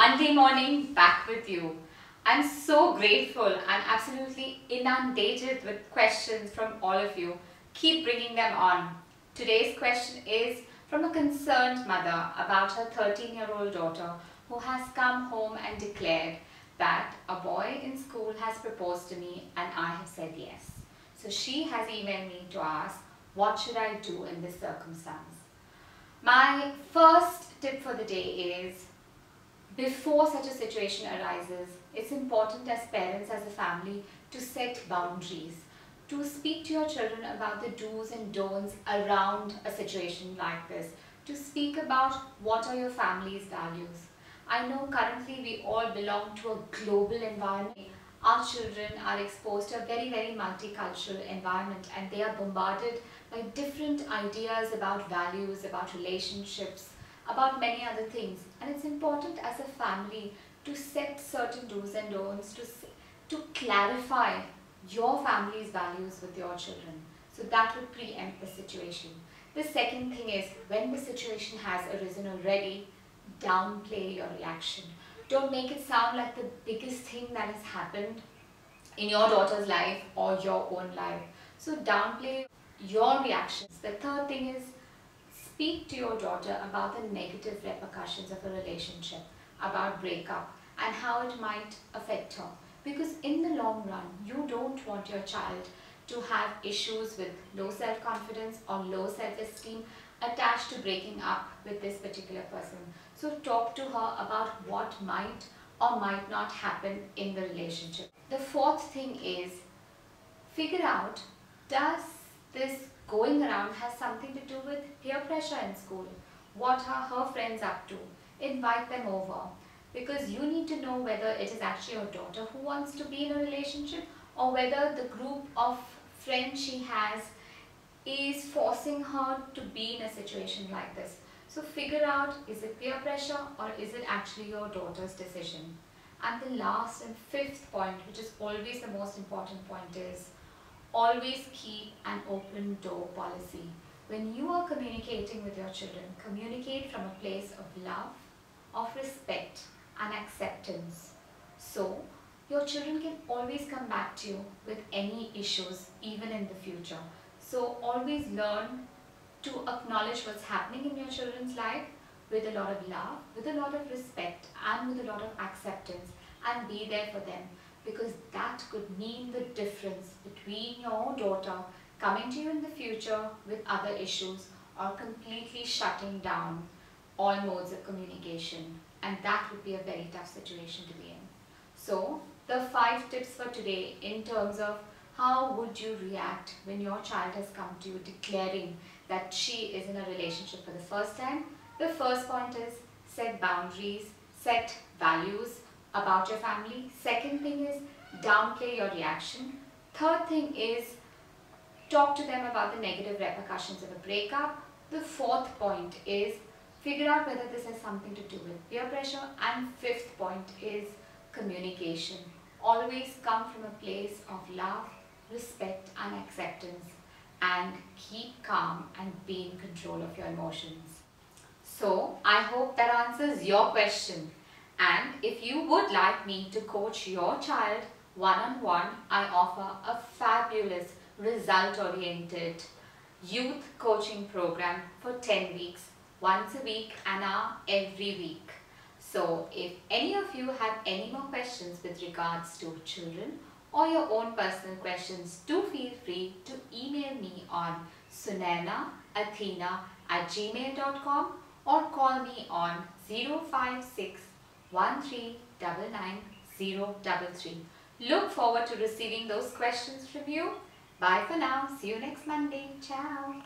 Monday morning back with you. I'm so grateful and absolutely inundated with questions from all of you. Keep bringing them on. Today's question is from a concerned mother about her 13-year-old daughter who has come home and declared that a boy in school has proposed to me and I have said yes. So she has emailed me to ask, what should I do in this circumstance? My first tip for the day is, before such a situation arises, it's important as parents, as a family, to set boundaries, to speak to your children about the do's and don'ts around a situation like this, to speak about what are your family's values. I know currently we all belong to a global environment. Our children are exposed to a very, very multicultural environment and they are bombarded by different ideas about values, about relationships, about many other things. And it's important as a family to set certain do's and don'ts, to clarify your family's values with your children. So that would preempt the situation. The second thing is, when the situation has arisen already, downplay your reaction. Don't make it sound like the biggest thing that has happened in your daughter's life or your own life. So downplay your reactions. The third thing is, speak to your daughter about the negative repercussions of a relationship, about breakup and how it might affect her. Because in the long run, you don't want your child to have issues with low self-confidence or low self-esteem attached to breaking up with this particular person. So talk to her about what might or might not happen in the relationship. The fourth thing is, figure out, does this going around has something to do with peer pressure in school? What are her friends up to? Invite them over, because you need to know whether it is actually your daughter who wants to be in a relationship or whether the group of friends she has is forcing her to be in a situation like this. So figure out, is it peer pressure or is it actually your daughter's decision? And the last and fifth point, which is always the most important point, is always keep an open door policy. When you are communicating with your children, communicate from a place of love, of respect and acceptance. So your children can always come back to you with any issues, even in the future. So always learn to acknowledge what's happening in your children's life with a lot of love, with a lot of respect and with a lot of acceptance, and be there for them, because that could mean the difference between your daughter coming to you in the future with other issues or completely shutting down all modes of communication, and that would be a very tough situation to be in. So the 5 tips for today in terms of how would you react when your child has come to you declaring that she is in a relationship for the first time. The first point is, set boundaries, set values about your family. Second thing is, downplay your reaction. Third thing is, talk to them about the negative repercussions of a breakup. The fourth point is, figure out whether this has something to do with peer pressure. And fifth point is communication. Always come from a place of love, respect and acceptance, and keep calm and be in control of your emotions. So I hope that answers your question. And if you would like me to coach your child one-on-one, I offer a fabulous result-oriented youth coaching program for 10 weeks, once a week, an hour every week. So if any of you have any more questions with regards to children or your own personal questions, do feel free to email me on sunaina@athena@gmail.com or call me on 056 1399 Look forward to receiving those questions from you. Bye for now. See you next Monday. Ciao.